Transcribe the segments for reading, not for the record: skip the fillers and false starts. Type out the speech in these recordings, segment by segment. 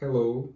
Hello.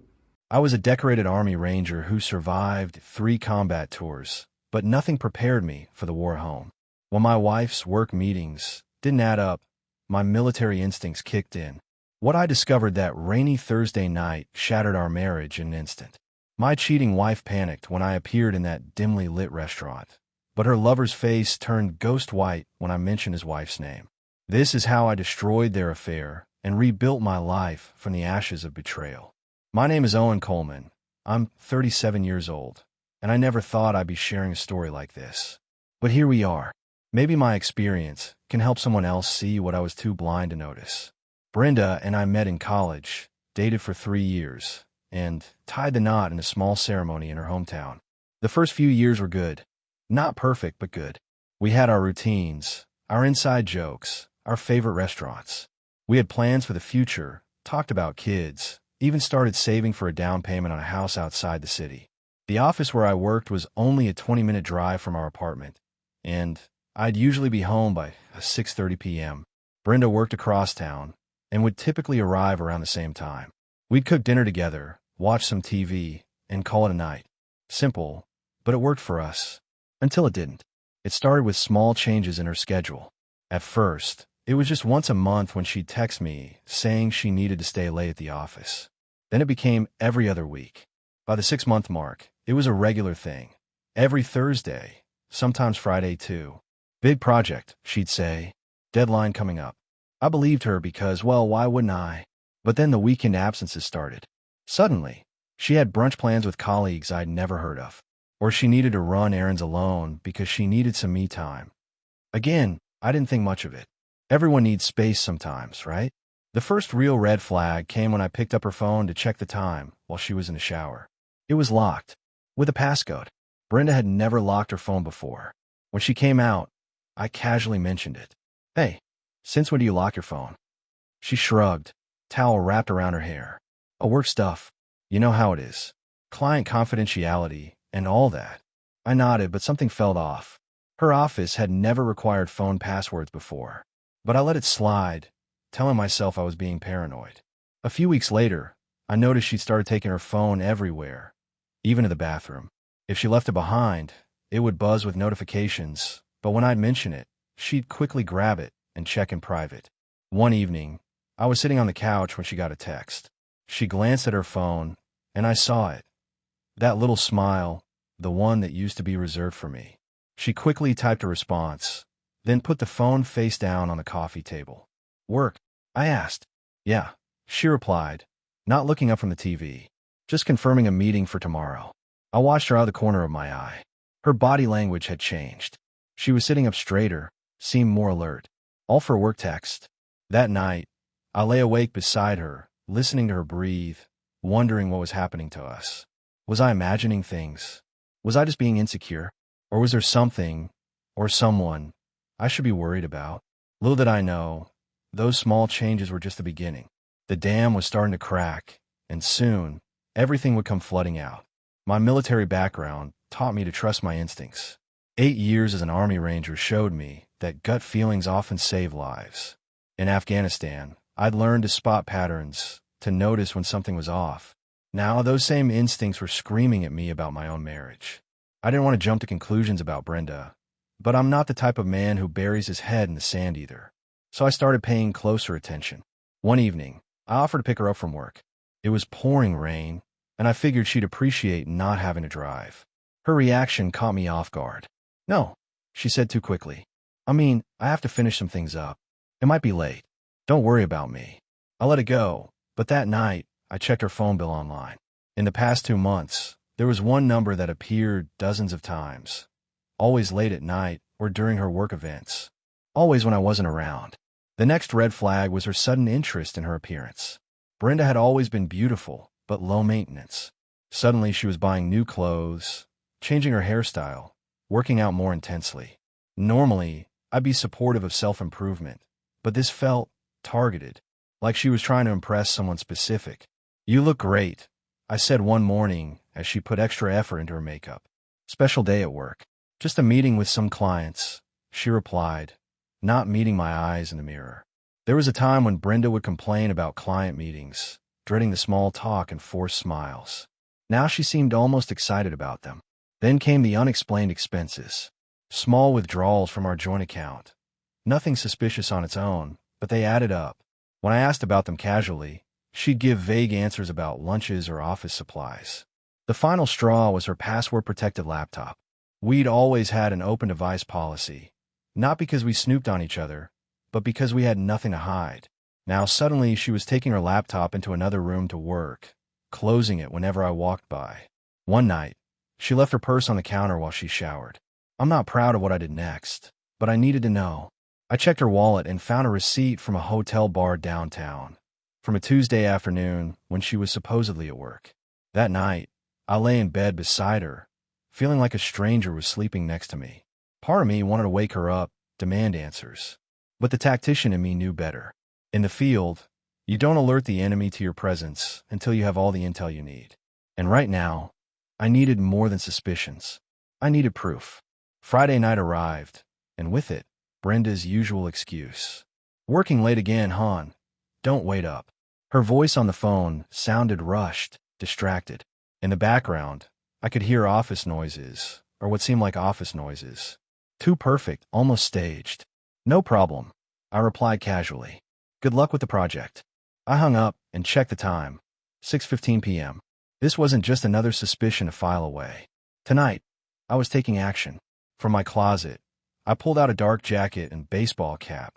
I was a decorated Army Ranger who survived 3 combat tours, but nothing prepared me for the war home. When my wife's work meetings didn't add up, my military instincts kicked in. What I discovered that rainy Thursday night shattered our marriage in an instant. My cheating wife panicked when I appeared in that dimly lit restaurant, but her lover's face turned ghost white when I mentioned his wife's name. This is how I destroyed their affair and rebuilt my life from the ashes of betrayal. My name is Owen Coleman. I'm 37 years old, and I never thought I'd be sharing a story like this. But here we are. Maybe my experience can help someone else see what I was too blind to notice. Brenda and I met in college, dated for 3 years, and tied the knot in a small ceremony in her hometown. The first few years were good. Not perfect, but good. We had our routines, our inside jokes, our favorite restaurants. We had plans for the future, talked about kids, even started saving for a down payment on a house outside the city. The office where I worked was only a 20-minute drive from our apartment, and I'd usually be home by 6:30 p.m. Brenda worked across town and would typically arrive around the same time. We'd cook dinner together, watch some TV, and call it a night. Simple, but it worked for us. Until it didn't. It started with small changes in her schedule. At first, it was just once a month when she'd text me saying she needed to stay late at the office. Then it became every other week. By the 6-month mark, it was a regular thing. Every Thursday, sometimes Friday too. Big project, she'd say. Deadline coming up. I believed her because, well, why wouldn't I? But then the weekend absences started. Suddenly, she had brunch plans with colleagues I'd never heard of. Or she needed to run errands alone because she needed some me time. Again, I didn't think much of it. Everyone needs space sometimes, right? The first real red flag came when I picked up her phone to check the time while she was in the shower. It was locked, with a passcode. Brenda had never locked her phone before. When she came out, I casually mentioned it. Hey, since when do you lock your phone? She shrugged, towel wrapped around her hair. Oh, work stuff. You know how it is. Client confidentiality and all that. I nodded, but something felt off. Her office had never required phone passwords before. But I let it slide, telling myself I was being paranoid. A few weeks later, I noticed she'd started taking her phone everywhere, even to the bathroom. If she left it behind, it would buzz with notifications, but when I'd mention it, she'd quickly grab it and check in private. One evening, I was sitting on the couch when she got a text. She glanced at her phone, and I saw it. That little smile, the one that used to be reserved for me. She quickly typed a response, then put the phone face down on the coffee table. Work? I asked. Yeah, she replied, not looking up from the TV. Just confirming a meeting for tomorrow. I watched her out of the corner of my eye. Her body language had changed. She was sitting up straighter, seemed more alert. All for a work text. That night, I lay awake beside her, listening to her breathe, wondering what was happening to us. Was I imagining things? Was I just being insecure? Or was there something, or someone, I should be worried about? Little did I know, those small changes were just the beginning. The dam was starting to crack, and soon, everything would come flooding out. My military background taught me to trust my instincts. 8 years as an Army Ranger showed me that gut feelings often save lives. In Afghanistan, I'd learned to spot patterns, to notice when something was off. Now, those same instincts were screaming at me about my own marriage. I didn't want to jump to conclusions about Brenda, but I'm not the type of man who buries his head in the sand either. So I started paying closer attention. One evening, I offered to pick her up from work. It was pouring rain, and I figured she'd appreciate not having to drive. Her reaction caught me off guard. No, she said too quickly. I have to finish some things up. It might be late. Don't worry about me. I let it go, but that night, I checked her phone bill online. In the past 2 months, there was one number that appeared dozens of times. Always late at night or during her work events. Always when I wasn't around. The next red flag was her sudden interest in her appearance. Brenda had always been beautiful, but low maintenance. Suddenly she was buying new clothes, changing her hairstyle, working out more intensely. Normally, I'd be supportive of self-improvement, but this felt targeted, like she was trying to impress someone specific. You look great, I said one morning as she put extra effort into her makeup. Special day at work. Just a meeting with some clients, she replied, not meeting my eyes in the mirror. There was a time when Brenda would complain about client meetings, dreading the small talk and forced smiles. Now she seemed almost excited about them. Then came the unexplained expenses. Small withdrawals from our joint account. Nothing suspicious on its own, but they added up. When I asked about them casually, she'd give vague answers about lunches or office supplies. The final straw was her password-protected laptop. We'd always had an open device policy, not because we snooped on each other, but because we had nothing to hide. Now suddenly she was taking her laptop into another room to work, closing it whenever I walked by. One night, she left her purse on the counter while she showered. I'm not proud of what I did next, but I needed to know. I checked her wallet and found a receipt from a hotel bar downtown, from a Tuesday afternoon when she was supposedly at work. That night, I lay in bed beside her, feeling like a stranger was sleeping next to me. Part of me wanted to wake her up, demand answers. But the tactician in me knew better. In the field, you don't alert the enemy to your presence until you have all the intel you need. And right now, I needed more than suspicions. I needed proof. Friday night arrived, and with it, Brenda's usual excuse. Working late again, hon. Don't wait up. Her voice on the phone sounded rushed, distracted. In the background, I could hear office noises, or what seemed like office noises. Too perfect, almost staged. No problem, I replied casually. Good luck with the project. I hung up and checked the time. 6:15 p.m. This wasn't just another suspicion to file away. Tonight, I was taking action. From my closet, I pulled out a dark jacket and baseball cap.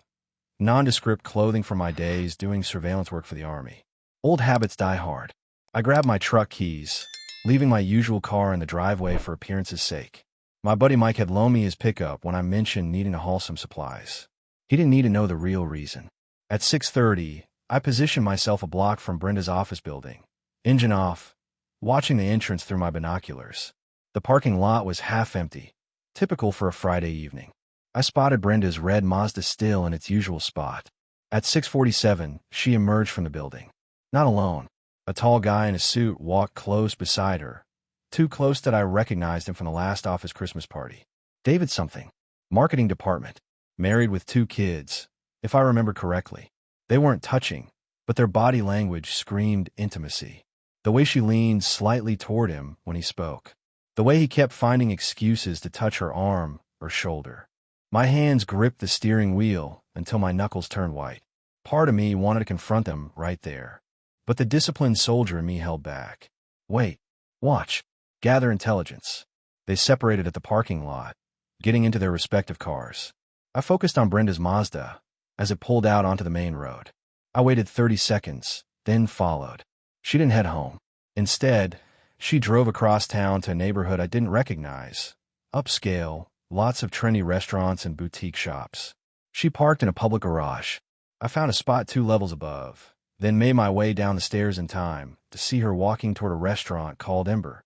Nondescript clothing from my days doing surveillance work for the Army. Old habits die hard. I grabbed my truck keys, leaving my usual car in the driveway for appearance's sake. My buddy Mike had loaned me his pickup when I mentioned needing to haul some supplies. He didn't need to know the real reason. At 6:30, I positioned myself a block from Brenda's office building, engine off, watching the entrance through my binoculars. The parking lot was half empty, typical for a Friday evening. I spotted Brenda's red Mazda still in its usual spot. At 6:47, she emerged from the building. Not alone. A tall guy in a suit walked close beside her, too close that I recognized him from the last office Christmas party. David something. Marketing department. Married with 2 kids, if I remember correctly. They weren't touching, but their body language screamed intimacy. The way she leaned slightly toward him when he spoke. The way he kept finding excuses to touch her arm or shoulder. My hands gripped the steering wheel until my knuckles turned white. Part of me wanted to confront them right there, but the disciplined soldier in me held back. Wait. Watch. Gather intelligence. They separated at the parking lot, getting into their respective cars. I focused on Brenda's Mazda as it pulled out onto the main road. I waited 30 seconds, then followed. She didn't head home. Instead, she drove across town to a neighborhood I didn't recognize. Upscale, lots of trendy restaurants and boutique shops. She parked in a public garage. I found a spot 2 levels above, then made my way down the stairs in time to see her walking toward a restaurant called Ember.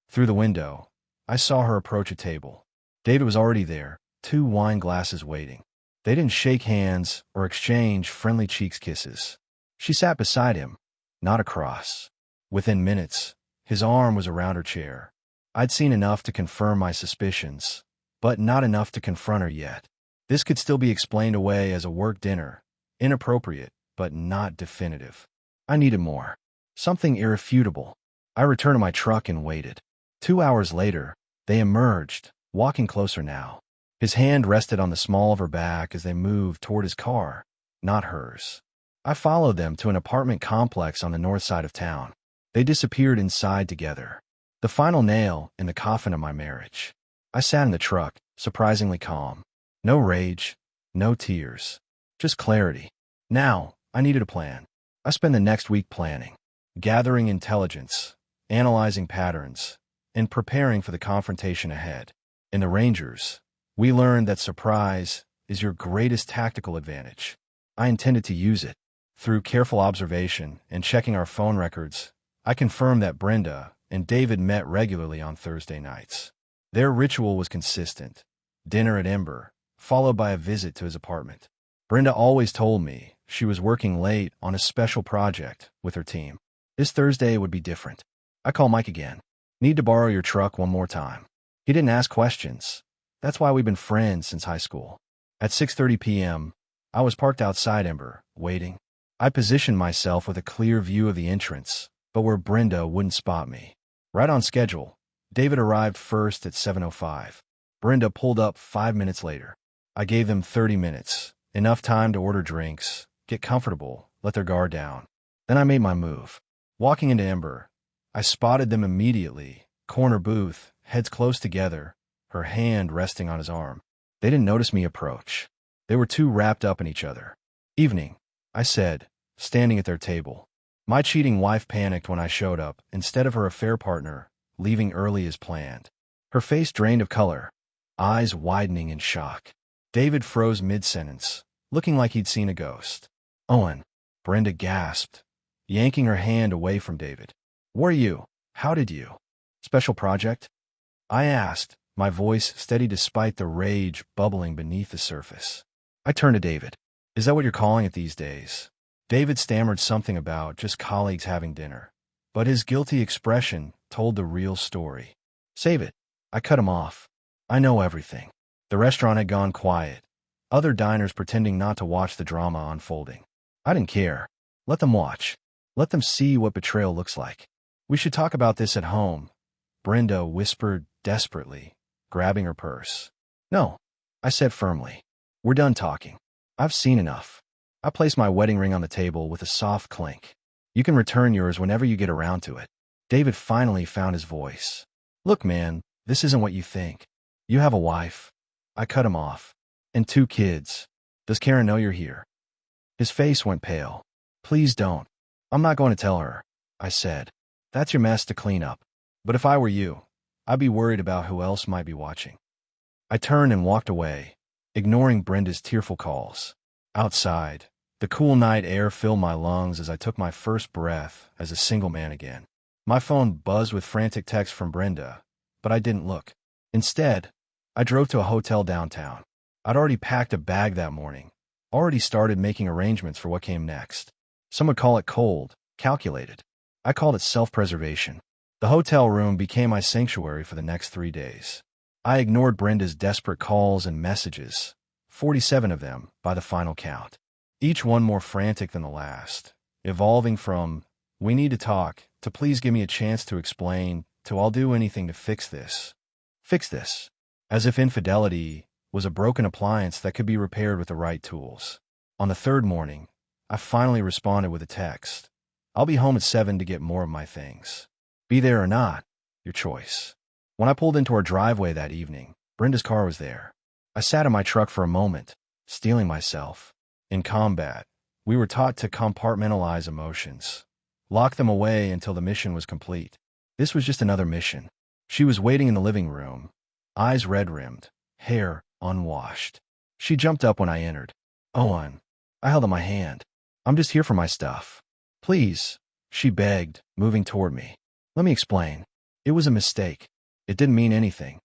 Through the window, I saw her approach a table. David was already there, 2 wine glasses waiting. They didn't shake hands or exchange friendly cheeks kisses. She sat beside him, not across. Within minutes, his arm was around her chair. I'd seen enough to confirm my suspicions, but not enough to confront her yet. This could still be explained away as a work dinner, inappropriate, but not definitive. I needed more. Something irrefutable. I returned to my truck and waited. 2 hours later, they emerged, walking closer now. His hand rested on the small of her back as they moved toward his car, not hers. I followed them to an apartment complex on the north side of town. They disappeared inside together. The final nail in the coffin of my marriage. I sat in the truck, surprisingly calm. No rage, no tears. Just clarity. Now, I needed a plan. I spent the next week planning, gathering intelligence, analyzing patterns, and preparing for the confrontation ahead. In the Rangers, we learned that surprise is your greatest tactical advantage. I intended to use it. Through careful observation and checking our phone records, I confirmed that Brenda and David met regularly on Thursday nights. Their ritual was consistent. Dinner at Ember, followed by a visit to his apartment. Brenda always told me she was working late on a special project with her team. This Thursday would be different. I called Mike again. Need to borrow your truck one more time. He didn't ask questions. That's why we've been friends since high school. At 6:30 p.m., I was parked outside Ember, waiting. I positioned myself with a clear view of the entrance, but where Brenda wouldn't spot me. Right on schedule. David arrived first at 7:05. Brenda pulled up 5 minutes later. I gave them 30 minutes, enough time to order drinks, get comfortable, let their guard down. Then I made my move. Walking into Ember, I spotted them immediately. Corner booth, heads close together, her hand resting on his arm. They didn't notice me approach. They were too wrapped up in each other. Evening, I said, standing at their table. My cheating wife panicked when I showed up, instead of her affair partner, leaving early as planned. Her face drained of color, eyes widening in shock. David froze mid-sentence, looking like he'd seen a ghost. Owen, Brenda gasped, yanking her hand away from David. Were you? How did you? Special project? I asked, my voice steady despite the rage bubbling beneath the surface. I turned to David. Is that what you're calling it these days? David stammered something about just colleagues having dinner, but his guilty expression told the real story. Save it. I cut him off. I know everything. The restaurant had gone quiet, other diners pretending not to watch the drama unfolding. I didn't care. Let them watch. Let them see what betrayal looks like. We should talk about this at home, Brenda whispered desperately, grabbing her purse. No, I said firmly. We're done talking. I've seen enough. I placed my wedding ring on the table with a soft clink. You can return yours whenever you get around to it. David finally found his voice. Look, man, this isn't what you think. You have a wife. I cut him off. And 2 kids. Does Karen know you're here? His face went pale. Please don't. I'm not going to tell her, I said. That's your mess to clean up. But if I were you, I'd be worried about who else might be watching. I turned and walked away, ignoring Brenda's tearful calls. Outside, the cool night air filled my lungs as I took my first breath as a single man again. My phone buzzed with frantic texts from Brenda, but I didn't look. Instead, I drove to a hotel downtown. I'd already packed a bag that morning, already started making arrangements for what came next. Some would call it cold, calculated. I called it self-preservation. The hotel room became my sanctuary for the next 3 days. I ignored Brenda's desperate calls and messages, 47 of them by the final count. Each one more frantic than the last, evolving from, we need to talk, to please give me a chance to explain, to I'll do anything to fix this. Fix this. As if infidelity was a broken appliance that could be repaired with the right tools. On the 3rd morning, I finally responded with a text. I'll be home at 7 to get more of my things. Be there or not, your choice. When I pulled into our driveway that evening, Brenda's car was there. I sat in my truck for a moment, steeling myself. In combat, we were taught to compartmentalize emotions, lock them away until the mission was complete. This was just another mission. She was waiting in the living room, eyes red-rimmed, hair unwashed. She jumped up when I entered. Owen, I held out my hand. I'm just here for my stuff. Please, she begged, moving toward me. Let me explain. It was a mistake. It didn't mean anything.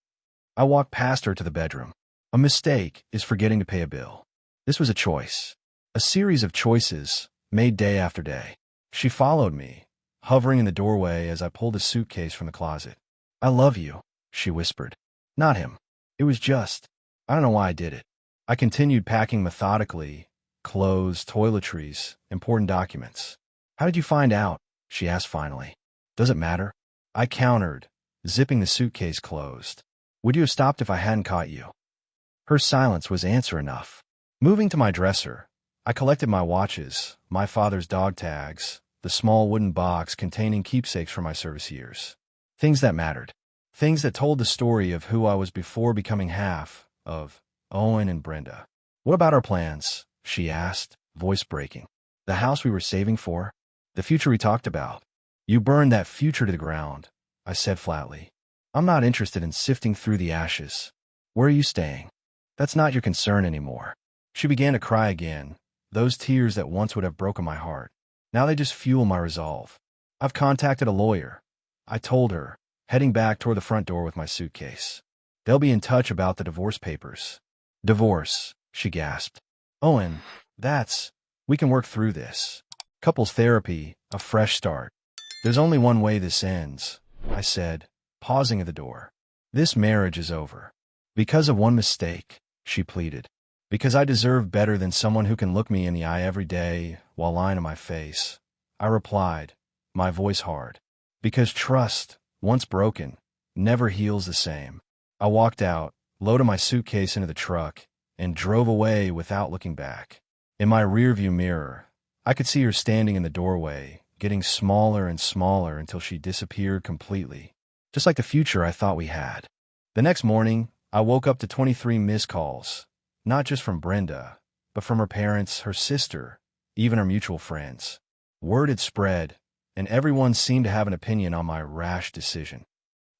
I walked past her to the bedroom. A mistake is forgetting to pay a bill. This was a choice. A series of choices, made day after day. She followed me, hovering in the doorway as I pulled a suitcase from the closet. I love you, she whispered. Not him. It was just, I don't know why I did it. I continued packing methodically, clothes, toiletries, important documents. How did you find out? She asked finally. Does it matter? I countered, zipping the suitcase closed. Would you have stopped if I hadn't caught you? Her silence was answer enough. Moving to my dresser, I collected my watches, my father's dog tags, the small wooden box containing keepsakes from my service years. Things that mattered. Things that told the story of who I was before becoming half of Owen and Brenda. What about our plans? She asked, voice breaking. The house we were saving for? The future we talked about? You burned that future to the ground, I said flatly. I'm not interested in sifting through the ashes. Where are you staying? That's not your concern anymore. She began to cry again, those tears that once would have broken my heart. Now they just fuel my resolve. I've contacted a lawyer, I told her, heading back toward the front door with my suitcase. They'll be in touch about the divorce papers. Divorce, she gasped. Owen, we can work through this. Couples therapy, a fresh start. There's only one way this ends, I said, pausing at the door. This marriage is over. Because of one mistake, she pleaded. Because I deserve better than someone who can look me in the eye every day, while while lying to my face. I replied, my voice hard. Because trust, once broken, never heals the same. I walked out, loaded my suitcase into the truck, and drove away without looking back. In my rearview mirror, I could see her standing in the doorway, getting smaller and smaller until she disappeared completely, just like the future I thought we had. The next morning, I woke up to 23 missed calls, not just from Brenda, but from her parents, her sister, even her mutual friends. Word had spread, and everyone seemed to have an opinion on my rash decision.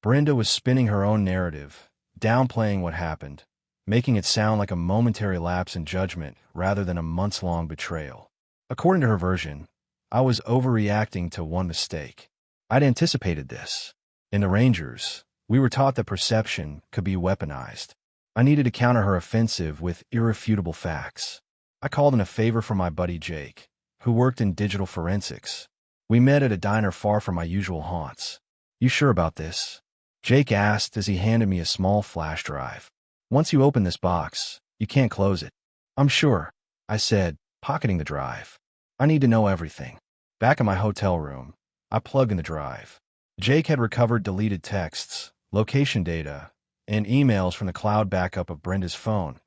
Brenda was spinning her own narrative, downplaying what happened, making it sound like a momentary lapse in judgment rather than a months-long betrayal. According to her version, I was overreacting to one mistake. I'd anticipated this. In the Rangers, we were taught that perception could be weaponized. I needed to counter her offensive with irrefutable facts. I called in a favor from my buddy Jake, who worked in digital forensics. We met at a diner far from my usual haunts. You sure about this? Jake asked as he handed me a small flash drive. Once you open this box, you can't close it. I'm sure, I said, pocketing the drive. I need to know everything. Back in my hotel room, I plugged in the drive. Jake had recovered deleted texts, location data, and emails from the cloud backup of Brenda's phone,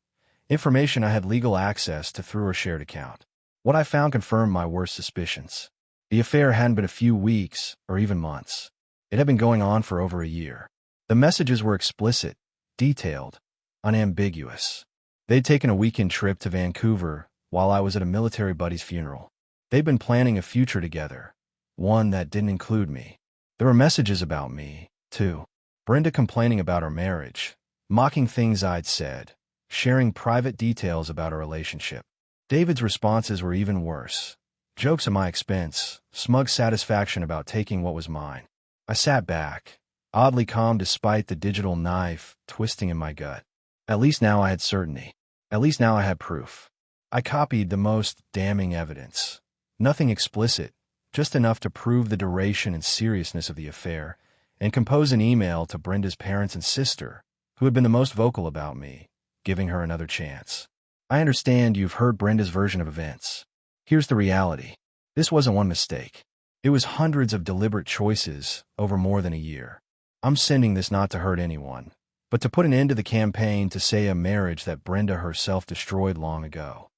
information I had legal access to through her shared account. What I found confirmed my worst suspicions. The affair hadn't been a few weeks or even months. It had been going on for over a year. The messages were explicit, detailed, unambiguous. They'd taken a weekend trip to Vancouver while I was at a military buddy's funeral. They'd been planning a future together, one that didn't include me. There were messages about me, too. Brenda complaining about our marriage, mocking things I'd said, sharing private details about our relationship. David's responses were even worse. Jokes at my expense, smug satisfaction about taking what was mine. I sat back, oddly calm despite the digital knife twisting in my gut. At least now I had certainty. At least now I had proof. I copied the most damning evidence. Nothing explicit, just enough to prove the duration and seriousness of the affair, and compose an email to Brenda's parents and sister, who had been the most vocal about me, giving her another chance. I understand you've heard Brenda's version of events. Here's the reality. This wasn't one mistake. It was hundreds of deliberate choices over more than a year. I'm sending this not to hurt anyone, but to put an end to the campaign to say a marriage that Brenda herself destroyed long ago.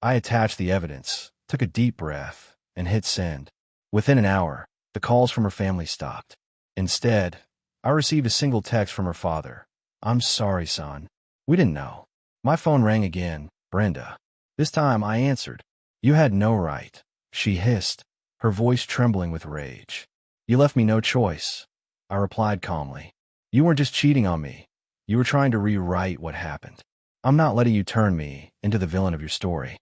I attached the evidence, took a deep breath, and hit send. Within an hour, the calls from her family stopped. Instead, I received a single text from her father. I'm sorry, son. We didn't know. My phone rang again. Brenda. This time I answered. You had no right, she hissed, her voice trembling with rage. You left me no choice, I replied calmly. You weren't just cheating on me. You were trying to rewrite what happened. I'm not letting you turn me into the villain of your story.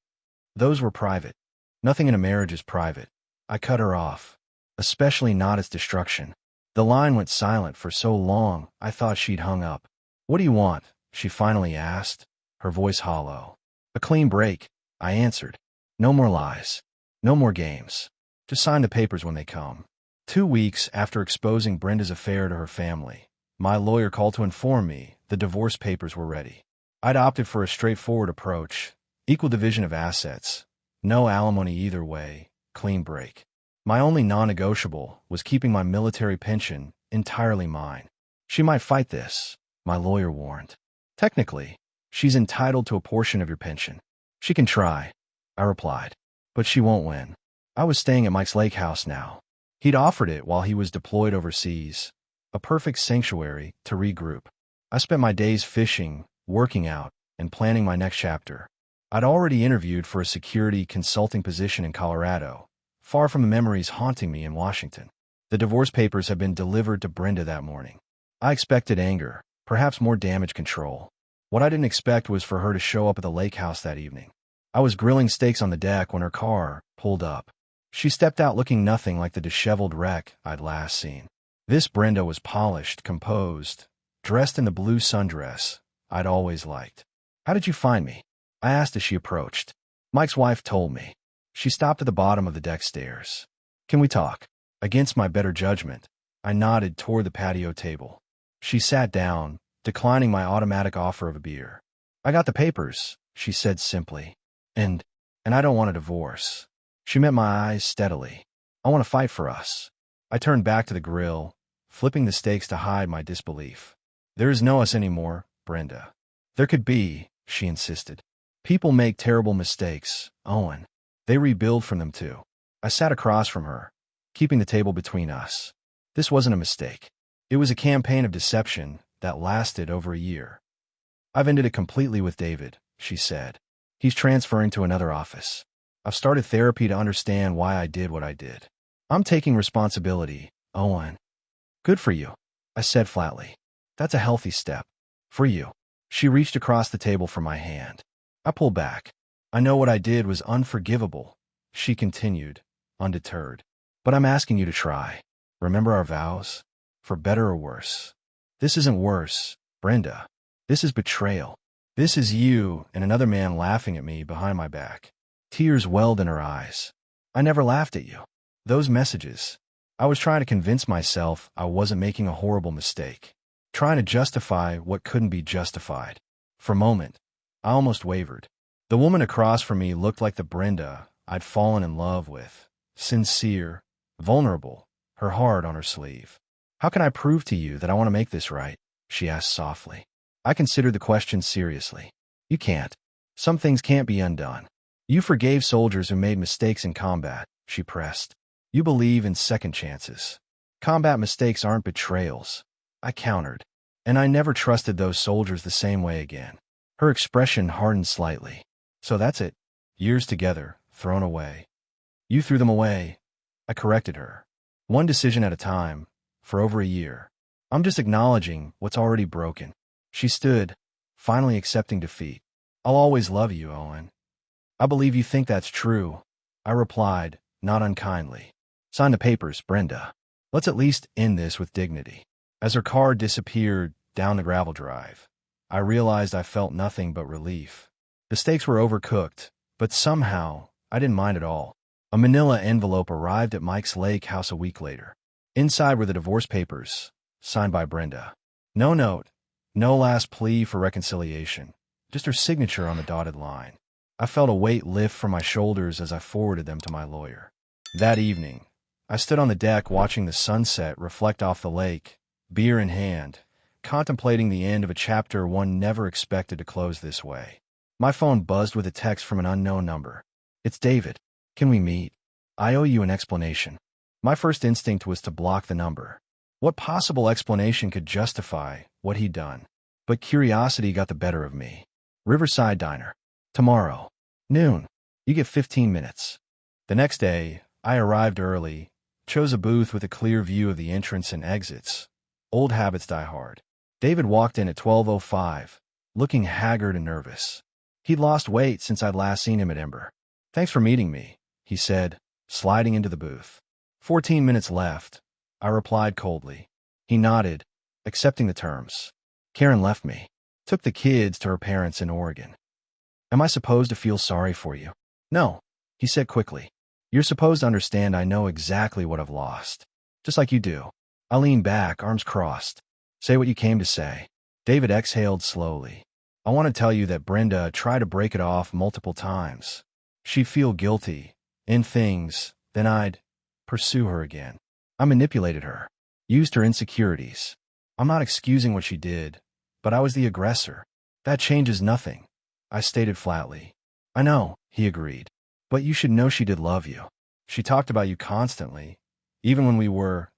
Those were private. Nothing in a marriage is private. I cut her off, especially not its destruction. The line went silent for so long I thought she'd hung up. What do you want? She finally asked, her voice hollow. A clean break, I answered. No more lies. No more games. Just sign the papers when they come. 2 weeks after exposing Brenda's affair to her family, my lawyer called to inform me the divorce papers were ready. I'd opted for a straightforward approach, equal division of assets, no alimony either way, clean break. My only non-negotiable was keeping my military pension entirely mine. She might fight this, my lawyer warned. Technically, she's entitled to a portion of your pension. She can try, I replied, but she won't win. I was staying at Mike's lake house now. He'd offered it while he was deployed overseas, a perfect sanctuary to regroup. I spent my days fishing, working out, and planning my next chapter. I'd already interviewed for a security consulting position in Colorado, far from the memories haunting me in Washington. The divorce papers had been delivered to Brenda that morning. I expected anger, perhaps more damage control. What I didn't expect was for her to show up at the lake house that evening. I was grilling steaks on the deck when her car pulled up. She stepped out looking nothing like the disheveled wreck I'd last seen. This Brenda was polished, composed, dressed in the blue sundress I'd always liked. How did you find me? I asked as she approached. Mike's wife told me. She stopped at the bottom of the deck stairs. Can we talk? Against my better judgment, I nodded toward the patio table. She sat down, declining my automatic offer of a beer. I got the papers, she said simply. And I don't want a divorce. She met my eyes steadily. I want to fight for us. I turned back to the grill, flipping the steaks to hide my disbelief. There is no us anymore, Brenda. There could be, she insisted. People make terrible mistakes, Owen. They rebuild from them too. I sat across from her, keeping the table between us. This wasn't a mistake. It was a campaign of deception that lasted over a year. I've ended it completely with David, she said. He's transferring to another office. I've started therapy to understand why I did what I did. I'm taking responsibility, Owen. Good for you, I said flatly. That's a healthy step. For you. She reached across the table for my hand. I pulled back. I know what I did was unforgivable, she continued, undeterred. But I'm asking you to try. Remember our vows? For better or worse. This isn't worse, Brenda. This is betrayal. This is you and another man laughing at me behind my back. Tears welled in her eyes. I never laughed at you. Those messages. I was trying to convince myself I wasn't making a horrible mistake. Trying to justify what couldn't be justified. For a moment, I almost wavered. The woman across from me looked like the Brenda I'd fallen in love with. Sincere, vulnerable, her heart on her sleeve. How can I prove to you that I want to make this right? She asked softly. I considered the question seriously. You can't. Some things can't be undone. You forgave soldiers who made mistakes in combat, she pressed. You believe in second chances. Combat mistakes aren't betrayals, I countered. And I never trusted those soldiers the same way again. Her expression hardened slightly. So that's it. Years together, thrown away. You threw them away. I corrected her. One decision at a time, for over a year. I'm just acknowledging what's already broken. She stood, finally accepting defeat. I'll always love you, Owen. I believe you think that's true, I replied, not unkindly. Sign the papers, Brenda. Let's at least end this with dignity. As her car disappeared down the gravel drive, I realized I felt nothing but relief. The steaks were overcooked, but somehow I didn't mind at all. A manila envelope arrived at Mike's lake house a week later. Inside were the divorce papers, signed by Brenda. No note, no last plea for reconciliation, just her signature on the dotted line. I felt a weight lift from my shoulders as I forwarded them to my lawyer. That evening, I stood on the deck watching the sunset reflect off the lake, beer in hand, contemplating the end of a chapter one never expected to close this way. My phone buzzed with a text from an unknown number. It's David. Can we meet? I owe you an explanation. My first instinct was to block the number. What possible explanation could justify what he'd done? But curiosity got the better of me. Riverside Diner. Tomorrow. Noon. You get 15 minutes. The next day, I arrived early, chose a booth with a clear view of the entrance and exits. Old habits die hard. David walked in at 12:05, looking haggard and nervous. He'd lost weight since I'd last seen him at Ember. Thanks for meeting me, he said, sliding into the booth. 14 minutes left, I replied coldly. He nodded, accepting the terms. Karen left me. Took the kids to her parents in Oregon. Am I supposed to feel sorry for you? No, he said quickly. You're supposed to understand I know exactly what I've lost. Just like you do. I leaned back, arms crossed. Say what you came to say. David exhaled slowly. I want to tell you that Brenda tried to break it off multiple times. She'd feel guilty, in things, then I'd pursue her again. I manipulated her, used her insecurities. I'm not excusing what she did, but I was the aggressor. That changes nothing, I stated flatly. I know, he agreed. But you should know she did love you. She talked about you constantly, even when we were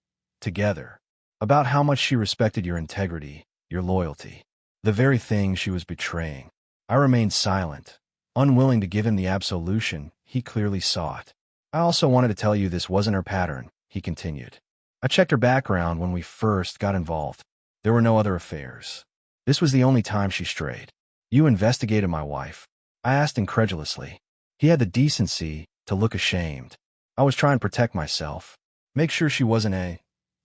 together, about how much she respected your integrity, your loyalty, the very thing she was betraying. I remained silent, unwilling to give him the absolution he clearly sought. I also wanted to tell you this wasn't her pattern, he continued. I checked her background when we first got involved. There were no other affairs. This was the only time she strayed. You investigated my wife, I asked incredulously. He had the decency to look ashamed. I was trying to protect myself, make sure she wasn't a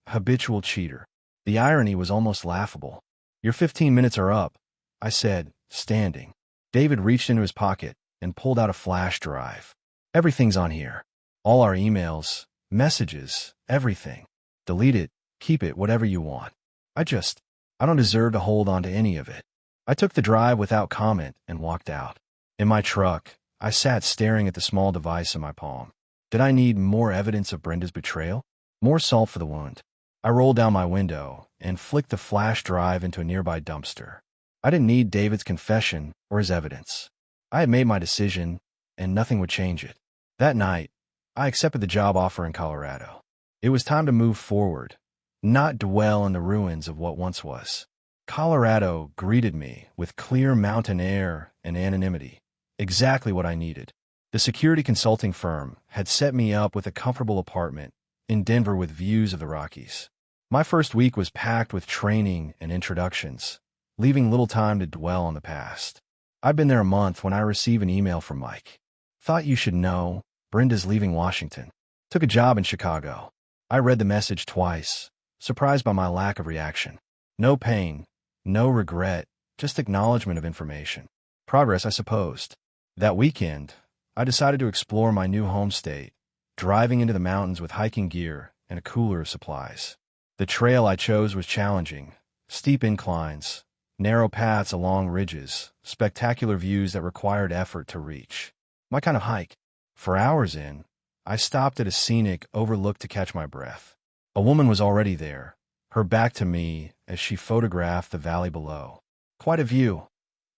habitual cheater. The irony was almost laughable. Your 15 minutes are up, I said, standing. David reached into his pocket and pulled out a flash drive. Everything's on here. All our emails, messages, everything. Delete it, keep it, whatever you want. I don't deserve to hold on to any of it. I took the drive without comment and walked out. In my truck, I sat staring at the small device in my palm. Did I need more evidence of Brenda's betrayal? More salt for the wound. I rolled down my window and flicked the flash drive into a nearby dumpster. I didn't need David's confession or his evidence. I had made my decision, and nothing would change it. That night, I accepted the job offer in Colorado. It was time to move forward, not dwell in the ruins of what once was. Colorado greeted me with clear mountain air and anonymity, exactly what I needed. The security consulting firm had set me up with a comfortable apartment in Denver with views of the Rockies. My first week was packed with training and introductions, leaving little time to dwell on the past. I'd been there a month when I received an email from Mike. Thought you should know, Brenda's leaving Washington. Took a job in Chicago. I read the message twice, surprised by my lack of reaction. No pain, no regret, just acknowledgement of information. Progress, I supposed. That weekend, I decided to explore my new home state, driving into the mountains with hiking gear and a cooler of supplies. The trail I chose was challenging, steep inclines, narrow paths along ridges, spectacular views that required effort to reach. My kind of hike. For hours in, I stopped at a scenic overlook to catch my breath. A woman was already there, her back to me as she photographed the valley below. Quite a view,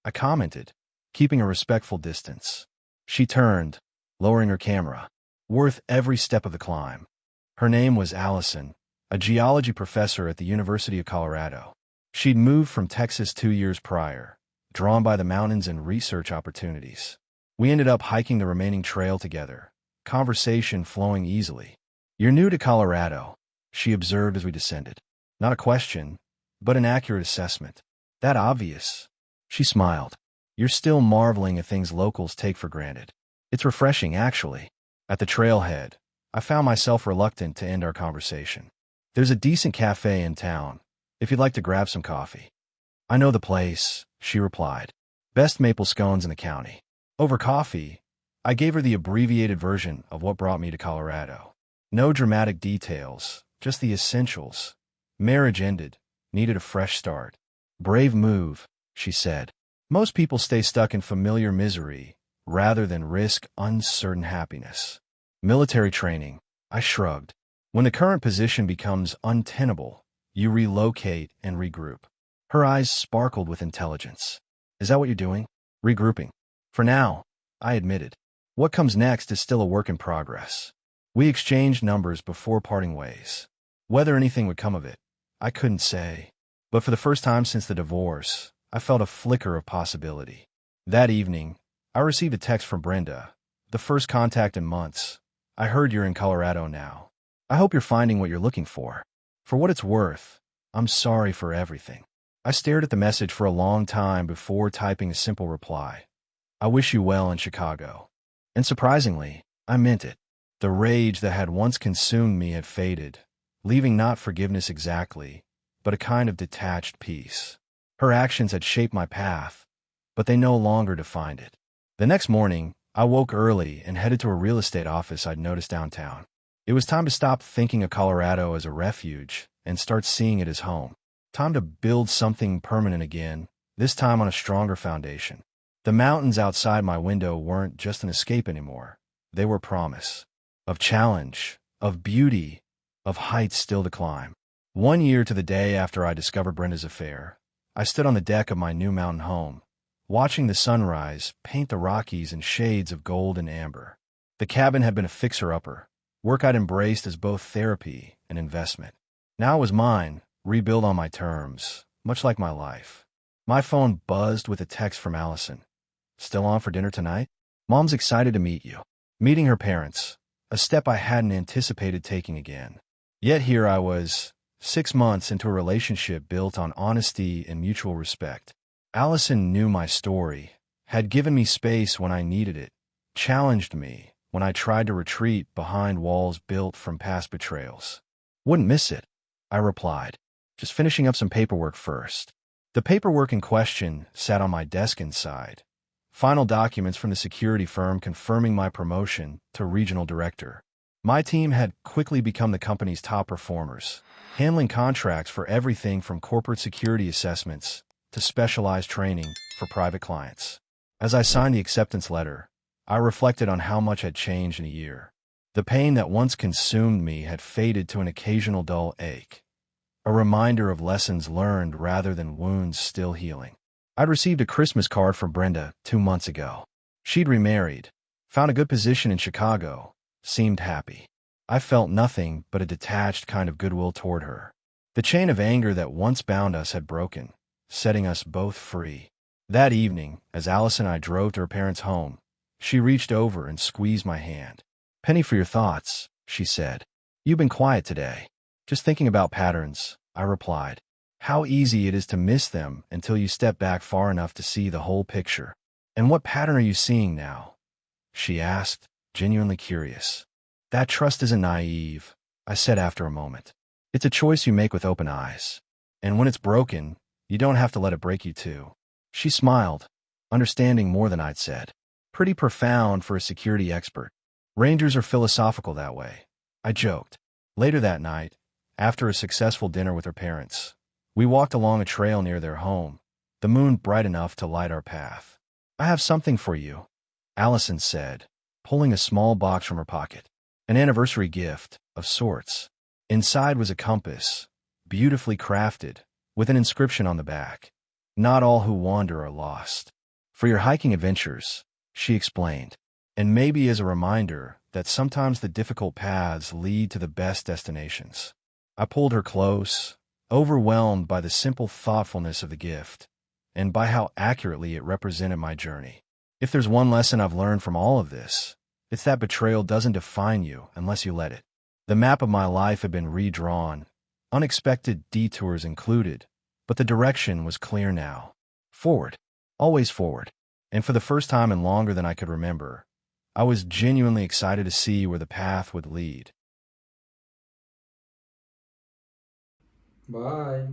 I commented, keeping a respectful distance. She turned, lowering her camera. Worth every step of the climb. Her name was Allison, a geology professor at the University of Colorado. She'd moved from Texas 2 years prior, drawn by the mountains and research opportunities. We ended up hiking the remaining trail together, conversation flowing easily. "You're new to Colorado," she observed as we descended. Not a question, but an accurate assessment. "That obvious?" She smiled. "You're still marveling at things locals take for granted." "It's refreshing, actually." At the trailhead, I found myself reluctant to end our conversation. "There's a decent cafe in town, if you'd like to grab some coffee." "I know the place," she replied. "Best maple scones in the county." Over coffee, I gave her the abbreviated version of what brought me to Colorado. No dramatic details, just the essentials. Marriage ended, needed a fresh start. "Brave move," she said. "Most people stay stuck in familiar misery rather than risk uncertain happiness." "Military training," I shrugged. "When the current position becomes untenable, you relocate and regroup." Her eyes sparkled with intelligence. "Is that what you're doing?" "Regrouping. For now," I admitted. "What comes next is still a work in progress." We exchanged numbers before parting ways. Whether anything would come of it, I couldn't say. But for the first time since the divorce, I felt a flicker of possibility. That evening, I received a text from Brenda, the first contact in months. "I heard you're in Colorado now. I hope you're finding what you're looking for. For what it's worth, I'm sorry for everything." I stared at the message for a long time before typing a simple reply. "I wish you well in Chicago." And surprisingly, I meant it. The rage that had once consumed me had faded, leaving not forgiveness exactly, but a kind of detached peace. Her actions had shaped my path, but they no longer defined it. The next morning, I woke early and headed to a real estate office I'd noticed downtown. It was time to stop thinking of Colorado as a refuge and start seeing it as home. Time to build something permanent again, this time on a stronger foundation. The mountains outside my window weren't just an escape anymore. They were promise. Of challenge, of beauty, of heights still to climb. 1 year to the day after I discovered Brenda's affair, I stood on the deck of my new mountain home, watching the sunrise paint the Rockies in shades of gold and amber. The cabin had been a fixer-upper, work I'd embraced as both therapy and investment. Now it was mine, rebuilt on my terms, much like my life. My phone buzzed with a text from Allison. "Still on for dinner tonight? Mom's excited to meet you." Meeting her parents, a step I hadn't anticipated taking again. Yet here I was, 6 months into a relationship built on honesty and mutual respect. Allison knew my story, had given me space when I needed it, challenged me when I tried to retreat behind walls built from past betrayals. "Wouldn't miss it," I replied, "just finishing up some paperwork first." The paperwork in question sat on my desk inside. Final documents from the security firm confirming my promotion to regional director. My team had quickly become the company's top performers, handling contracts for everything from corporate security assessments to specialized training for private clients. As I signed the acceptance letter, I reflected on how much had changed in a year. The pain that once consumed me had faded to an occasional dull ache, a reminder of lessons learned rather than wounds still healing. I'd received a Christmas card from Brenda 2 months ago. She'd remarried, found a good position in Chicago, seemed happy. I felt nothing but a detached kind of goodwill toward her. The chain of anger that once bound us had broken, setting us both free. That evening, as Alice and I drove to her parents' home, she reached over and squeezed my hand. "Penny for your thoughts," she said. "You've been quiet today." "Just thinking about patterns," I replied. "How easy it is to miss them until you step back far enough to see the whole picture." "And what pattern are you seeing now?" she asked, genuinely curious. "That trust isn't naive," I said after a moment. "It's a choice you make with open eyes. And when it's broken, you don't have to let it break you too." She smiled, understanding more than I'd said. Pretty profound for a security expert. Rangers are philosophical that way, I joked. Later that night, after a successful dinner with her parents, we walked along a trail near their home, the moon bright enough to light our path. "I have something for you," Allison said, pulling a small box from her pocket. An anniversary gift, of sorts. Inside was a compass, beautifully crafted, with an inscription on the back. "Not all who wander are lost. For your hiking adventures," she explained. "And maybe as a reminder that sometimes the difficult paths lead to the best destinations." I pulled her close, overwhelmed by the simple thoughtfulness of the gift, and by how accurately it represented my journey. If there's one lesson I've learned from all of this, it's that betrayal doesn't define you unless you let it. The map of my life had been redrawn, unexpected detours included, but the direction was clear now. Forward. Always forward. And for the first time in longer than I could remember, I was genuinely excited to see where the path would lead. Bye.